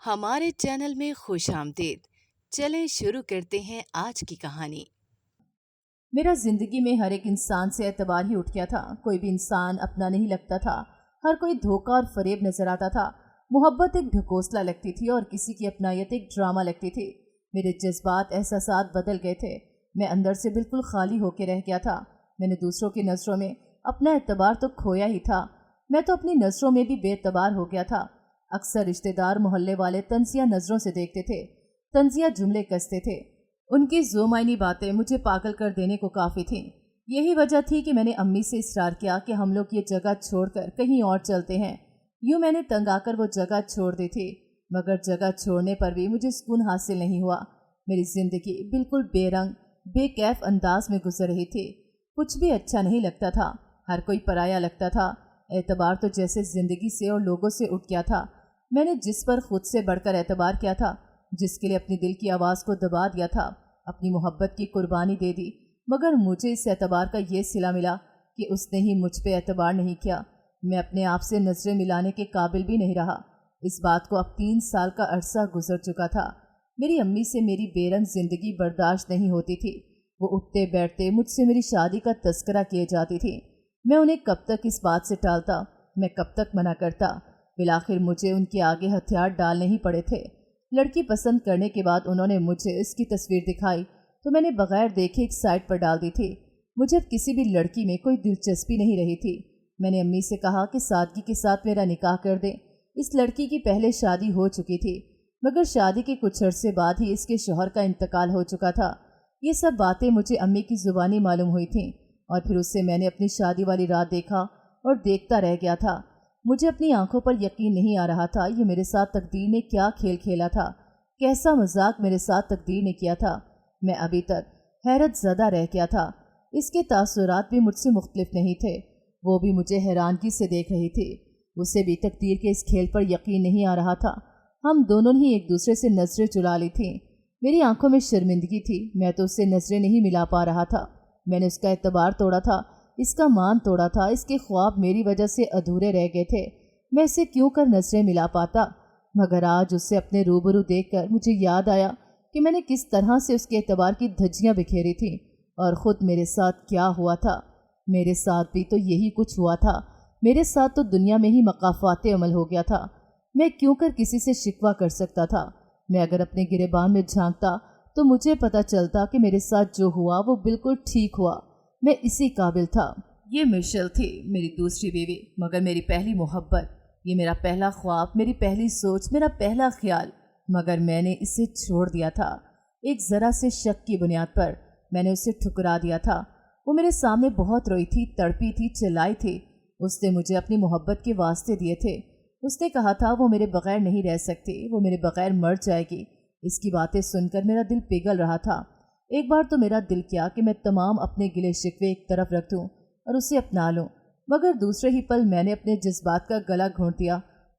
ہمارے چینل میں خوش آمدید۔ چلیں شروع کرتے ہیں آج کی کہانی۔ میرا زندگی میں ہر ایک انسان سے اعتبار ہی اٹھ گیا تھا۔ کوئی بھی انسان اپنا نہیں لگتا تھا، ہر کوئی دھوکہ اور فریب نظر آتا تھا۔ محبت ایک ڈھکوسلا لگتی تھی اور کسی کی اپنائیت ایک ڈرامہ لگتی تھی۔ میرے جذبات احساسات بدل گئے تھے، میں اندر سے بالکل خالی ہو کے رہ گیا تھا۔ میں نے دوسروں کی نظروں میں اپنا اعتبار تو کھویا ہی تھا، میں تو اپنی نظروں میں بھی بے اعتبار ہو گیا تھا۔ اکثر رشتہ دار محلے والے طنزیہ نظروں سے دیکھتے تھے، طنزیہ جملے کستے تھے۔ ان کی زومعنی باتیں مجھے پاگل کر دینے کو کافی تھیں۔ یہی وجہ تھی کہ میں نے امی سے اصرار کیا کہ ہم لوگ یہ جگہ چھوڑ کر کہیں اور چلتے ہیں۔ یوں میں نے تنگ آ کر وہ جگہ چھوڑ دی تھی، مگر جگہ چھوڑنے پر بھی مجھے سکون حاصل نہیں ہوا۔ میری زندگی بالکل بے رنگ بے کیف انداز میں گزر رہی تھی، کچھ بھی اچھا نہیں لگتا تھا، ہر کوئی پرایا لگتا تھا۔ اعتبار تو جیسے زندگی سے اور لوگوں سے اٹھ گیا تھا۔ میں نے جس پر خود سے بڑھ کر اعتبار کیا تھا، جس کے لیے اپنی دل کی آواز کو دبا دیا تھا، اپنی محبت کی قربانی دے دی، مگر مجھے اس اعتبار کا یہ صلہ ملا کہ اس نے ہی مجھ پہ اعتبار نہیں کیا۔ میں اپنے آپ سے نظریں ملانے کے قابل بھی نہیں رہا۔ اس بات کو اب 3 سال کا عرصہ گزر چکا تھا۔ میری امی سے میری بے رنگ زندگی برداشت نہیں ہوتی تھی۔ وہ اٹھتے بیٹھتے مجھ سے میری شادی کا تذکرہ کیے جاتی تھی۔ میں انہیں کب تک اس بات سے ٹالتا، میں کب تک منع کرتا؟ بالآخر مجھے ان کے آگے ہتھیار ڈالنے ہی پڑے تھے۔ لڑکی پسند کرنے کے بعد انہوں نے مجھے اس کی تصویر دکھائی تو میں نے بغیر دیکھے ایک سائٹ پر ڈال دی تھی۔ مجھے اب کسی بھی لڑکی میں کوئی دلچسپی نہیں رہی تھی۔ میں نے امی سے کہا کہ سادگی کے ساتھ میرا نکاح کر دیں۔ اس لڑکی کی پہلے شادی ہو چکی تھی، مگر شادی کے کچھ عرصے بعد ہی اس کے شوہر کا انتقال ہو چکا تھا۔ یہ سب باتیں مجھے امی کی زبانی معلوم ہوئی تھیں، اور پھر اس سے میں نے اپنی شادی والی رات دیکھا اور دیکھتا رہ گیا تھا۔ مجھے اپنی آنکھوں پر یقین نہیں آ رہا تھا، یہ میرے ساتھ تقدیر نے کیا کھیل کھیلا تھا، کیسا مذاق میرے ساتھ تقدیر نے کیا تھا۔ میں ابھی تک حیرت زدہ رہ گیا تھا۔ اس کے تاثرات بھی مجھ سے مختلف نہیں تھے، وہ بھی مجھے حیرانگی سے دیکھ رہی تھی۔ اسے بھی تقدیر کے اس کھیل پر یقین نہیں آ رہا تھا۔ ہم دونوں ہی ایک دوسرے سے نظریں چرا لی تھیں۔ میری آنکھوں میں شرمندگی تھی، میں تو اس سے نظریں نہیں ملا پا رہا تھا۔ میں نے اس کا اعتبار توڑا تھا، اس کا مان توڑا تھا، اس کے خواب میری وجہ سے ادھورے رہ گئے تھے۔ میں اسے کیوں کر نظریں ملا پاتا؟ مگر آج اسے اپنے روبرو دیکھ کر مجھے یاد آیا کہ میں نے کس طرح سے اس کے اعتبار کی دھجیاں بکھیری تھیں، اور خود میرے ساتھ کیا ہوا تھا۔ میرے ساتھ بھی تو یہی کچھ ہوا تھا۔ میرے ساتھ تو دنیا میں ہی مقافات عمل ہو گیا تھا۔ میں کیوں کر کسی سے شکوہ کر سکتا تھا؟ میں اگر اپنے گریبان میں جھانکتا تو مجھے پتہ چلتا کہ میرے ساتھ جو ہوا وہ بالکل ٹھیک ہوا۔ میں اسی قابل تھا۔ یہ مشل تھی، میری دوسری بیوی، مگر میری پہلی محبت، یہ میرا پہلا خواب، میری پہلی سوچ، میرا پہلا خیال، مگر میں نے اسے چھوڑ دیا تھا۔ ایک ذرا سے شک کی بنیاد پر میں نے اسے ٹھکرا دیا تھا۔ وہ میرے سامنے بہت روئی تھی، تڑپی تھی، چلائی تھی۔ اس نے مجھے اپنی محبت کے واسطے دیے تھے۔ اس نے کہا تھا وہ میرے بغیر نہیں رہ سکتی، وہ میرے بغیر مر جائے گی۔ اس کی باتیں سن کر میرا دل پگھل رہا تھا۔ ایک بار تو میرا دل کیا کہ میں تمام اپنے گلے شکوے ایک طرف رکھ دوں اور اسے اپنا لوں، مگر دوسرے ہی پل میں نے اپنے جذبات کا گلا گھونٹ دیا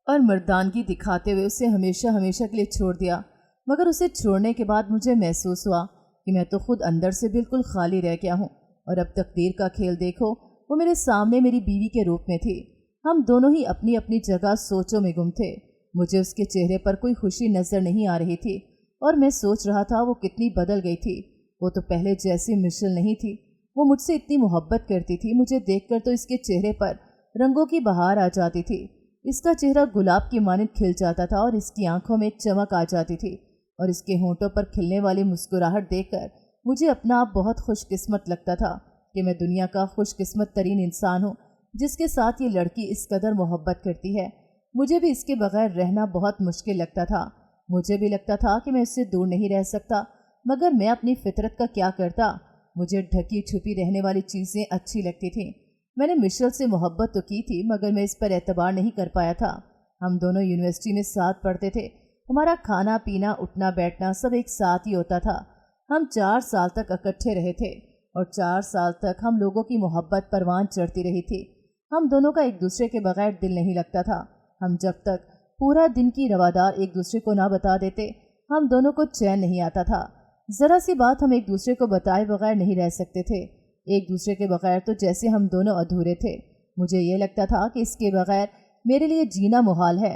اور مردانگی دکھاتے ہوئے اسے ہمیشہ ہمیشہ کے لیے چھوڑ دیا۔ مگر اسے چھوڑنے کے بعد مجھے محسوس ہوا کہ میں تو خود اندر سے بالکل خالی رہ گیا ہوں، اور اب تقدیر کا کھیل دیکھو، وہ میرے سامنے میری بیوی کے روپ میں تھی۔ ہم دونوں ہی اپنی اپنی جگہ سوچوں میں گم تھے۔ مجھے اس کے چہرے پر کوئی خوشی نظر نہیں آ رہی تھی، اور میں سوچ رہا تھا وہ کتنی بدل گئی تھی۔ وہ تو پہلے جیسی مشل نہیں تھی، وہ مجھ سے اتنی محبت کرتی تھی، مجھے دیکھ کر تو اس کے چہرے پر رنگوں کی بہار آ جاتی تھی۔ اس کا چہرہ گلاب کی مانند کھل جاتا تھا، اور اس کی آنکھوں میں چمک آ جاتی تھی، اور اس کے ہونٹوں پر کھلنے والی مسکراہٹ دیکھ کر مجھے اپنا آپ بہت خوش قسمت لگتا تھا کہ میں دنیا کا خوش قسمت ترین انسان ہوں جس کے ساتھ یہ لڑکی اس قدر محبت کرتی ہے۔ مجھے بھی اس کے بغیر رہنا بہت مشکل لگتا تھا۔ مجھے بھی لگتا تھا کہ میں اس سے دور نہیں رہ سکتا، مگر میں اپنی فطرت کا کیا کرتا؟ مجھے ڈھکی چھپی رہنے والی چیزیں اچھی لگتی تھیں۔ میں نے مشل سے محبت تو کی تھی، مگر میں اس پر اعتبار نہیں کر پایا تھا۔ ہم دونوں یونیورسٹی میں ساتھ پڑھتے تھے، ہمارا کھانا پینا اٹھنا بیٹھنا سب ایک ساتھ ہی ہوتا تھا۔ ہم 4 سال تک اکٹھے رہے تھے، اور 4 سال تک ہم لوگوں کی محبت پروان چڑھتی رہی تھی۔ ہم دونوں کا ایک دوسرے کے بغیر دل نہیں لگتا تھا۔ ہم جب تک پورا دن کی روادار ایک دوسرے کو نہ بتا دیتے، ہم دونوں کو چین نہیں آتا تھا۔ ذرا سی بات ہم ایک دوسرے کو بتائے بغیر نہیں رہ سکتے تھے۔ ایک دوسرے کے بغیر تو جیسے ہم دونوں ادھورے تھے۔ مجھے یہ لگتا تھا کہ اس کے بغیر میرے لیے جینا محال ہے۔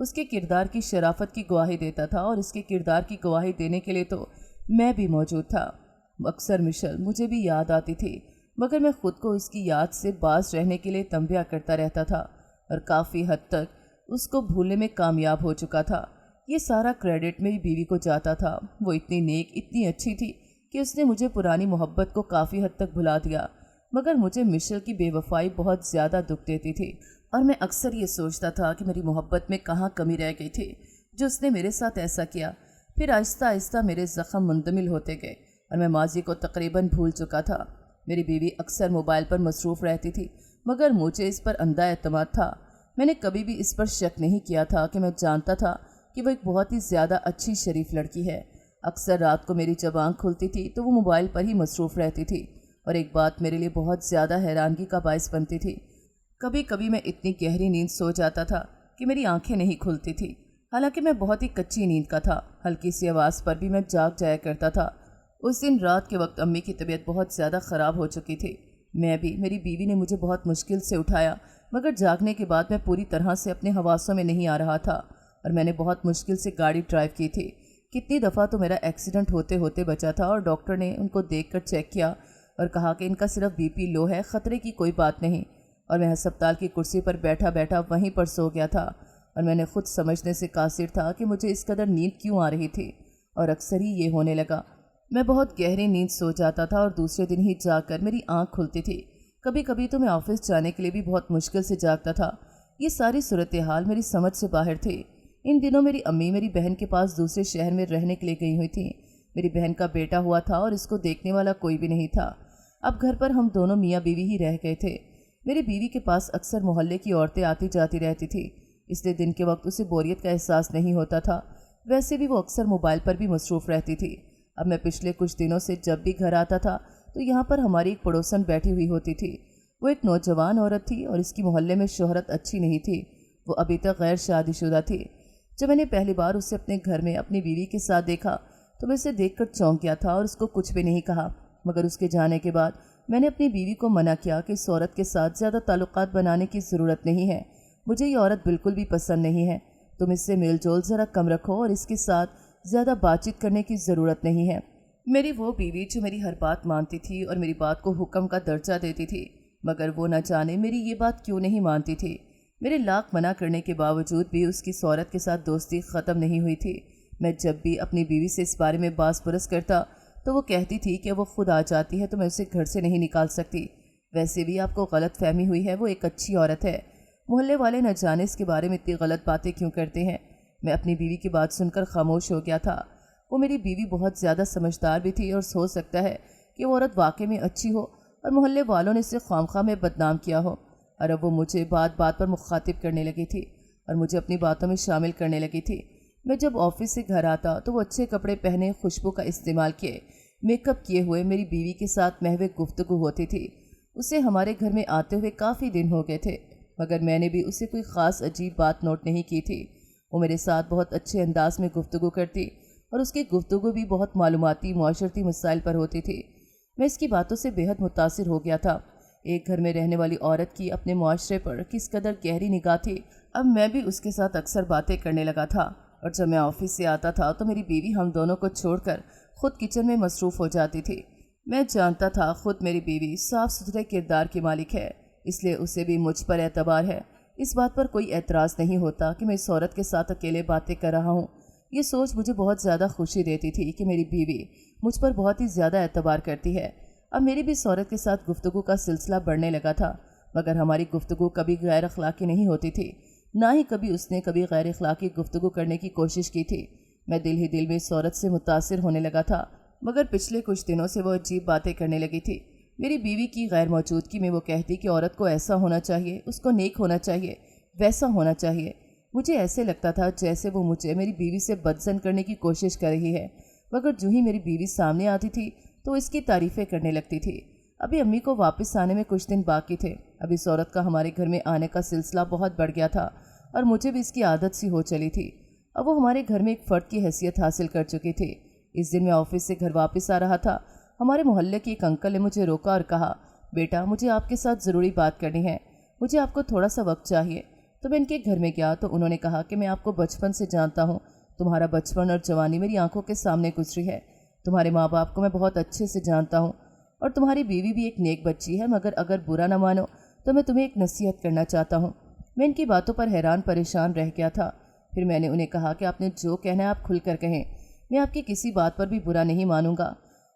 اس کے کردار کی شرافت کی گواہی دیتا تھا، اور اس کے کردار کی گواہی دینے کے لیے تو میں بھی موجود تھا۔ اکثر مشل مجھے بھی یاد آتی تھی، مگر میں خود کو اس کی یاد سے باز رہنے کے لیے تنبیہ کرتا رہتا تھا اور کافی حد تک اس کو بھولنے میں کامیاب ہو چکا تھا۔ یہ سارا کریڈٹ میری بیوی کو جاتا تھا۔ وہ اتنی نیک، اتنی اچھی تھی کہ اس نے مجھے پرانی محبت کو کافی حد تک بھلا دیا، مگر مجھے مشل کی بے وفائی بہت زیادہ دکھ دیتی تھی، اور میں اکثر یہ سوچتا تھا کہ میری محبت میں کہاں کمی رہ گئی تھی جو اس نے میرے ساتھ ایسا کیا۔ پھر آہستہ آہستہ میرے زخم مندمل ہوتے گئے اور میں ماضی کو تقریباً بھول چکا تھا۔ میری بیوی اکثر موبائل پر مصروف رہتی تھی، مگر مجھے اس پر اندھا اعتماد تھا۔ میں نے کبھی بھی اس پر شک نہیں کیا تھا کہ میں جانتا تھا کہ وہ ایک بہت ہی زیادہ اچھی شریف لڑکی ہے۔ اکثر رات کو میری جب آنکھ کھلتی تھی تو وہ موبائل پر ہی مصروف رہتی تھی، اور ایک بات میرے لیے بہت زیادہ حیرانگی کا باعث بنتی تھی، کبھی کبھی میں اتنی گہری نیند سو جاتا تھا کہ میری آنکھیں نہیں کھلتی تھی، حالانکہ میں بہت ہی کچی نیند کا تھا۔ ہلکی سی آواز پر بھی میں جاگ جایا کرتا تھا۔ اس دن رات کے وقت امی کی طبیعت بہت زیادہ خراب ہو چکی تھی۔ میری بیوی نے مجھے بہت مشکل سے اٹھایا، مگر جاگنے کے بعد میں پوری طرح سے اپنے حواسوں میں نہیں آ رہا تھا، اور میں نے بہت مشکل سے گاڑی ڈرائیو کی تھی۔ کتنی دفعہ تو میرا ایکسیڈنٹ ہوتے ہوتے بچا تھا، اور ڈاکٹر نے ان کو دیکھ کر چیک کیا اور کہا کہ ان کا صرف بی پی لو ہے، خطرے کی کوئی بات نہیں، اور میں ہسپتال کی کرسی پر بیٹھا بیٹھا وہیں پر سو گیا تھا، اور میں نے خود سمجھنے سے قاصر تھا کہ مجھے اس قدر نیند کیوں آ رہی تھی، اور اکثر ہی یہ ہونے لگا۔ میں بہت گہری نیند سو جاتا تھا اور دوسرے دن ہی جاگ کر میری آنکھ کھلتی تھی۔ کبھی کبھی تو میں آفس جانے کے لیے بھی بہت مشکل سے جاگتا تھا۔ یہ ساری صورتحال میری سمجھ سے باہر تھی۔ ان دنوں میری امی میری بہن کے پاس دوسرے شہر میں رہنے کے لیے گئی ہوئی تھیں۔ میری بہن کا بیٹا ہوا تھا اور اس کو دیکھنے والا کوئی بھی نہیں تھا۔ اب گھر پر ہم دونوں میاں بیوی ہی رہ گئے تھے۔ میری بیوی کے پاس اکثر محلے کی عورتیں آتی جاتی رہتی تھی، اس لیے دن کے وقت اسے بوریت کا احساس نہیں ہوتا تھا۔ ویسے بھی وہ اکثر موبائل پر بھی مصروف رہتی تھی۔ اب میں پچھلے کچھ دنوں سے جب بھی گھر آتا تھا تو یہاں پر ہماری ایک پڑوسن بیٹھی ہوئی ہوتی تھی۔ وہ ایک نوجوان عورت تھی اور اس کی محلے میں شہرت اچھی نہیں تھی۔ وہ ابھی تک غیر شادی شدہ تھی۔ جب میں نے پہلی بار اسے اپنے گھر میں اپنی بیوی کے ساتھ دیکھا تو میں اسے دیکھ کر چونک گیا تھا اور اس کو کچھ بھی نہیں کہا، مگر اس کے جانے کے بعد میں نے اپنی بیوی کو منع کیا کہ اس عورت کے ساتھ زیادہ تعلقات بنانے کی ضرورت نہیں ہے۔ مجھے یہ عورت بالکل بھی پسند نہیں ہے۔ تم اس سے میل جول ذرا کم رکھو اور اس کے ساتھ زیادہ بات چیت کرنے کی ضرورت نہیں ہے۔ میری وہ بیوی جو میری ہر بات مانتی تھی اور میری بات کو حکم کا درجہ دیتی تھی، مگر وہ نہ جانے میری یہ بات کیوں نہیں مانتی تھی۔ میرے لاکھ منع کرنے کے باوجود بھی اس کی عورت کے ساتھ دوستی ختم نہیں ہوئی تھی۔ میں جب بھی اپنی بیوی سے اس بارے میں باز پرس کرتا تو وہ کہتی تھی کہ وہ خود آ جاتی ہے تو میں اسے گھر سے نہیں نکال سکتی۔ ویسے بھی آپ کو غلط فہمی ہوئی ہے، وہ ایک اچھی عورت ہے۔ محلے والے نہ جانے اس کے بارے میں اتنی غلط باتیں کیوں کرتے ہیں۔ میں اپنی بیوی کی بات سن کر خاموش ہو گیا تھا۔ وہ میری بیوی بہت زیادہ سمجھدار بھی تھی اور ہو سکتا ہے کہ وہ عورت واقعی میں اچھی ہو اور محلے والوں نے اسے خواہ میں بدنام کیا ہو، اور اب وہ مجھے بات بات پر مخاطب کرنے لگی تھی اور مجھے اپنی باتوں میں شامل کرنے لگی تھی۔ میں جب آفس سے گھر آتا تو وہ اچھے کپڑے پہنے، خوشبو کا استعمال کیے، میک اپ کیے ہوئے میری بیوی کے ساتھ محو گفتگو ہوتی تھی۔ اسے ہمارے گھر میں آتے ہوئے کافی دن ہو گئے تھے، مگر میں نے بھی اسے کوئی خاص عجیب بات نوٹ نہیں کی تھی۔ وہ میرے ساتھ بہت اچھے انداز میں گفتگو کرتی اور اس کی گفتگو بھی بہت معلوماتی معاشرتی مسائل پر ہوتی تھی۔ میں اس کی باتوں سے بے حد متاثر ہو گیا تھا۔ ایک گھر میں رہنے والی عورت کی اپنے معاشرے پر کس قدر گہری نگاہ تھی۔ اب میں بھی اس کے ساتھ اکثر باتیں کرنے لگا تھا، اور جب میں آفس سے آتا تھا تو میری بیوی ہم دونوں کو چھوڑ کر خود کچن میں مصروف ہو جاتی تھی۔ میں جانتا تھا خود میری بیوی صاف ستھرے کردار کی مالک ہے، اس لیے اسے بھی مجھ پر اعتبار ہے۔ اس بات پر کوئی اعتراض نہیں ہوتا کہ میں اس عورت کے ساتھ اکیلے باتیں کر رہا ہوں۔ یہ سوچ مجھے بہت زیادہ خوشی دیتی تھی کہ میری بیوی مجھ پر بہت ہی زیادہ اعتبار کرتی ہے۔ اب میری بھی اس عورت کے ساتھ گفتگو کا سلسلہ بڑھنے لگا تھا، مگر ہماری گفتگو کبھی غیر اخلاقی نہیں ہوتی تھی، نہ ہی کبھی اس نے کبھی غیر اخلاقی گفتگو کرنے کی کوشش کی تھی۔ میں دل ہی دل میں اس عورت سے متاثر ہونے لگا تھا، مگر پچھلے کچھ دنوں سے وہ عجیب باتیں کرنے لگی تھی۔ میری بیوی کی غیر موجودگی میں وہ کہتی کہ عورت کو ایسا ہونا چاہیے، اس کو نیک ہونا چاہیے، ویسا ہونا چاہیے۔ مجھے ایسے لگتا تھا جیسے وہ مجھے میری بیوی سے بدزن کرنے کی کوشش کر رہی ہے، مگر جو ہی میری بیوی سامنے آتی تھی تو اس کی تعریفیں کرنے لگتی تھی۔ ابھی امی کو واپس آنے میں کچھ دن باقی تھے۔ اب اس عورت کا ہمارے گھر میں آنے کا سلسلہ بہت بڑھ گیا تھا اور مجھے بھی اس کی عادت سی ہو چلی تھی۔ اب وہ ہمارے گھر میں ایک فرد کی حیثیت حاصل کر چکی تھی۔ اس دن میں آفس سے گھر واپس آ رہا تھا۔ ہمارے محلے کے ایک انکل نے مجھے روکا اور کہا، بیٹا مجھے آپ کے ساتھ ضروری بات کرنی ہے، مجھے آپ کو تھوڑا سا وقت چاہیے۔ تو میں ان کے گھر میں گیا تو انہوں نے کہا کہ میں آپ کو بچپن سے جانتا ہوں، تمہارا بچپن اور جوانی میری آنکھوں کے سامنے گزری ہے، تمہارے ماں باپ کو میں بہت اچھے سے جانتا ہوں اور تمہاری بیوی بھی ایک نیک بچی ہے، مگر اگر برا نہ مانو تو میں تمہیں ایک نصیحت کرنا چاہتا ہوں۔ میں ان کی باتوں پر حیران پریشان رہ گیا تھا۔ پھر میں نے انہیں کہا کہ آپ نے جو کہنا ہے آپ کھل کر کہیں، میں آپ کی کسی بات پر بھی برا نہیں مانوں گا۔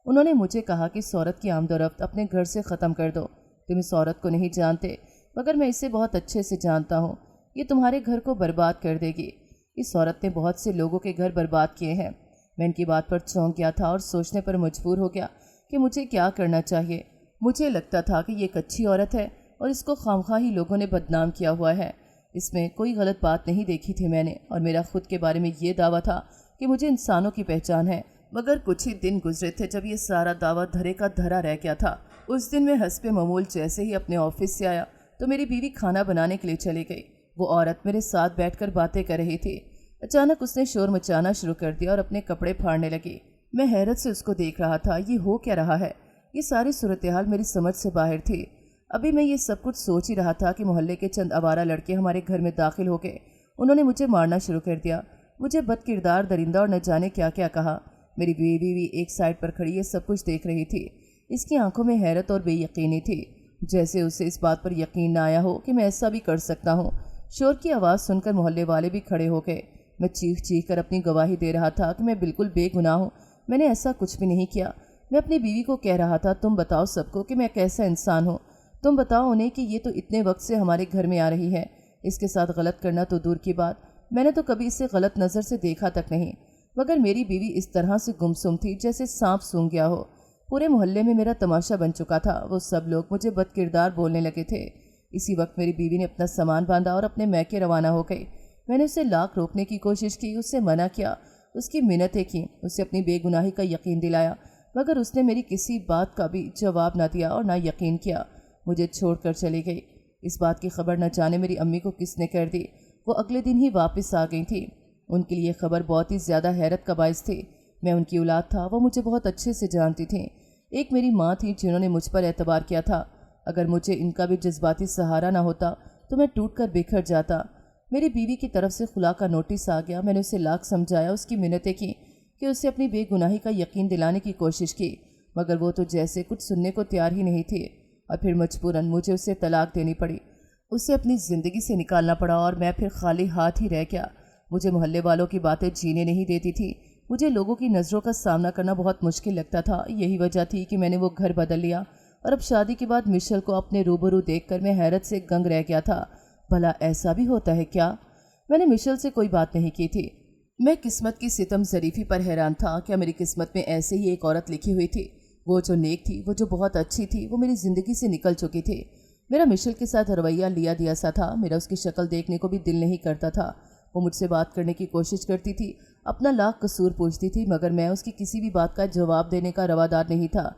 انہوں نے مجھے کہا کہ اس عورت کی آمد و رفت اپنے گھر سے ختم کر دو، تم اس عورت کو نہیں جانتے مگر میں اسے بہت اچھے سے جانتا ہوں، یہ تمہارے گھر کو برباد کر دے گی۔ اس عورت نے بہت سے لوگوں کے گھر برباد کیے ہیں۔ میں ان کی بات پر چونک گیا تھا اور سوچنے پر مجبور ہو گیا کہ مجھے کیا کرنا چاہیے۔ مجھے لگتا تھا کہ یہ ایک اچھی عورت ہے اور اس کو خواہ ہی لوگوں نے بدنام کیا ہوا ہے، اس میں کوئی غلط بات نہیں دیکھی تھی میں نے، اور میرا خود کے بارے میں یہ دعویٰ تھا کہ مجھے انسانوں کی پہچان ہے۔ مگر کچھ ہی دن گزرے تھے جب یہ سارا دعویٰ دھرے کا دھرا رہ گیا تھا۔ اس دن میں حسب معمول جیسے ہی اپنے آفس سے آیا تو میری بیوی کھانا بنانے کے لیے چلی گئی۔ وہ عورت میرے ساتھ بیٹھ کر باتیں کر رہی تھی۔ اچانک اس نے شور مچانا شروع کر دیا اور اپنے کپڑے پھاڑنے لگی۔ میں حیرت سے اس کو دیکھ رہا تھا، یہ ہو کیا رہا ہے؟ یہ ساری صورتحال میری سمجھ سے باہر تھی۔ ابھی میں یہ سب کچھ سوچ ہی رہا تھا کہ محلے کے چند آوارہ لڑکے ہمارے گھر میں داخل ہو گئے۔ انہوں نے مجھے مارنا شروع کر دیا، مجھے بد کردار، درندہ اور نہ جانے کیا کیا کہا۔ میری بیوی بھی ایک سائڈ پر کھڑی یہ سب کچھ دیکھ رہی تھی۔ اس کی آنکھوں میں حیرت اور بے یقینی تھی، جیسے اسے اس بات پر یقین نہ آیا ہو کہ میں ایسا بھی کر سکتا ہوں۔ شور کی آواز سن کر محلے والے بھی کھڑے ہو گئے۔ میں چیخ چیخ کر اپنی گواہی دے رہا تھا کہ میں بالکل بے گناہ ہوں، میں نے ایسا کچھ بھی نہیں کیا۔ میں اپنی بیوی کو کہہ رہا تھا، تم بتاؤ سب کو کہ میں کیسا انسان ہوں، تم بتاؤ انہیں کہ یہ تو اتنے وقت سے ہمارے گھر میں آ رہی ہے، اس کے ساتھ غلط کرنا تو دور کی بات، میں نے تو کبھی اسے غلط نظر سے دیکھا تک نہیں، مگر میری بیوی اس طرح سے گمسم تھی جیسے سانپ سونگھ گیا ہو۔ پورے محلے میں میرا تماشا بن چکا تھا، وہ سب لوگ مجھے بد کردار بولنے لگے تھے۔ اسی وقت میری بیوی نے اپنا سامان باندھا اور اپنے میکے روانہ ہو گئی۔ میں نے اسے لاکھ روکنے کی کوشش کی، اس سے منع کیا، اس کی منتیں کیں، اسے اپنی بے گناہی کا یقین دلایا، مگر اس نے میری کسی بات کا بھی جواب نہ دیا اور نہ یقین کیا، مجھے چھوڑ کر چلی گئی۔ اس بات کی خبر نہ جانے میری امی کو کس نے کر دی، وہ اگلے دن ہی واپس آ گئی تھی۔ ان کے لیے خبر بہت ہی زیادہ حیرت کا باعث تھی۔ میں ان کی اولاد تھا، وہ مجھے بہت اچھے سے جانتی تھیں۔ ایک میری ماں تھی جنہوں نے مجھ پر اعتبار کیا تھا، اگر مجھے ان کا بھی جذباتی سہارا نہ ہوتا تو میں ٹوٹ کر بکھر جاتا۔ میری بیوی کی طرف سے خلا کا نوٹس آ گیا، میں نے اسے لاکھ سمجھایا، اس کی منتیں کی کہ اسے اپنی بے گناہی کا یقین دلانے کی کوشش کی، مگر وہ تو جیسے کچھ سننے کو تیار ہی نہیں تھی، اور پھر مجبوراً مجھے اسے طلاق دینی پڑی، اسے اپنی زندگی سے نکالنا پڑا اور میں پھر خالی ہاتھ ہی رہ گیا۔ مجھے محلے والوں کی باتیں جینے نہیں دیتی تھی، مجھے لوگوں کی نظروں کا سامنا کرنا بہت مشکل لگتا تھا۔ یہی وجہ تھی کہ میں نے وہ گھر بدل لیا، اور اب شادی کے بعد مشل کو اپنے روبرو دیکھ کر میں حیرت سے گنگ رہ گیا تھا، بھلا ایسا بھی ہوتا ہے کیا؟ میں نے مشل سے کوئی بات نہیں کی تھی۔ میں قسمت کی ستم ظریفی پر حیران تھا، کیا میری قسمت میں ایسے ہی ایک عورت لکھی ہوئی تھی؟ وہ جو نیک تھی، وہ جو بہت اچھی تھی، وہ میری زندگی سے نکل چکی تھی۔ میرا مشل کے ساتھ رویہ لیا دیا سا تھا، میرا اس کی شکل دیکھنے کو بھی دل نہیں کرتا تھا۔ وہ مجھ سے بات کرنے کی کوشش کرتی تھی، اپنا لاکھ قصور پوچھتی تھی، مگر میں اس کی کسی بھی بات کا جواب دینے کا روادار نہیں تھا۔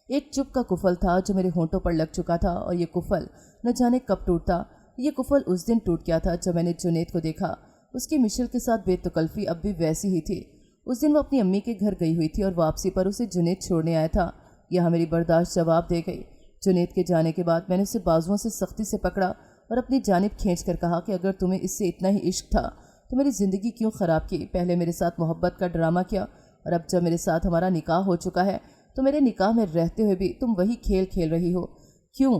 ایک چپ کا کفل تھا جو میرے ہونٹوں پر لگ چکا تھا، اور یہ کفل نہ جانے کب ٹوٹتا۔ یہ کفل اس دن ٹوٹ گیا تھا جب میں نے جنید کو دیکھا۔ اس کی مشل کے ساتھ بے تکلفی اب بھی ویسی ہی تھی۔ اس دن وہ اپنی امی کے گھر گئی ہوئی تھی اور واپسی پر اسے جنید چھوڑنے آیا تھا۔ یہاں میری برداشت جواب دے گئی۔ جنید کے جانے کے بعد میں نے اسے بازوؤں سے سختی سے پکڑا اور اپنی جانب کھینچ کر کہا کہ اگر تمہیں اس سے اتنا ہی عشق تھا تو میری زندگی کیوں خراب کی؟ پہلے میرے ساتھ محبت کا ڈرامہ کیا، اور اب جب میرے ساتھ ہمارا نکاح ہو چکا ہے تو میرے نکاح میں رہتے ہوئے بھی تم وہی کھیل کھیل رہی ہو، کیوں؟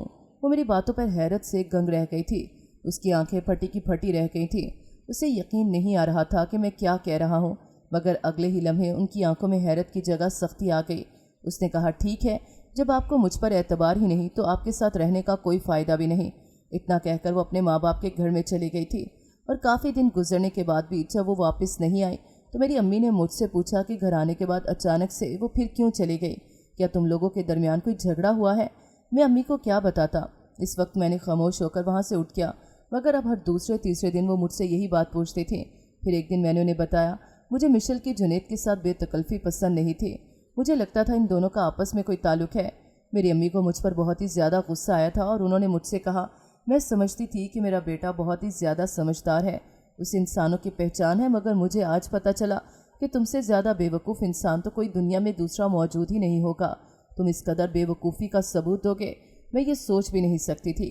وہ میری باتوں پر حیرت سے گنگ رہ گئی تھی، اس کی آنکھیں پھٹی کی پھٹی رہ گئی تھیں۔ اسے یقین نہیں آ رہا تھا کہ میں کیا کہہ رہا ہوں، مگر اگلے ہی لمحے ان کی آنکھوں میں حیرت کی جگہ سختی آ گئی۔ اس نے کہا، ٹھیک ہے، جب آپ کو مجھ پر اعتبار ہی نہیں تو آپ کے ساتھ رہنے کا کوئی فائدہ بھی نہیں۔ اتنا کہہ کر وہ اپنے ماں باپ کے گھر میں چلی گئی تھی، اور کافی دن گزرنے کے بعد بھی جب وہ واپس نہیں آئی تو میری امی نے مجھ سے پوچھا کہ گھر آنے کے بعد اچانک سے وہ پھر کیوں چلی گئی، کیا تم لوگوں کے درمیان کوئی جھگڑا ہوا ہے؟ میں امی کو کیا بتاتا؟ اس وقت میں نے خاموش ہو کر وہاں سے اٹھ گیا، مگر اب ہر دوسرے تیسرے دن وہ مجھ سے یہی بات پوچھتے تھے۔ پھر ایک دن میں نے انہیں بتایا، مجھے مشل کی جنید کے ساتھ بے تکلفی پسند نہیں تھی، مجھے لگتا تھا ان دونوں کا آپس میں کوئی تعلق ہے۔ میری امی کو مجھ پر بہت ہی زیادہ غصہ آیا تھا، اور انہوں نے مجھ سے کہا، میں سمجھتی تھی کہ میرا بیٹا بہت ہی زیادہ سمجھدار ہے، اسے انسانوں کی پہچان ہے، مگر مجھے آج پتہ چلا کہ تم سے زیادہ بے وقوف انسان تو کوئی دنیا میں دوسرا موجود ہی نہیں ہوگا۔ تم اس قدر بے وقوفی کا ثبوت دو گے، میں یہ سوچ بھی نہیں سکتی تھی۔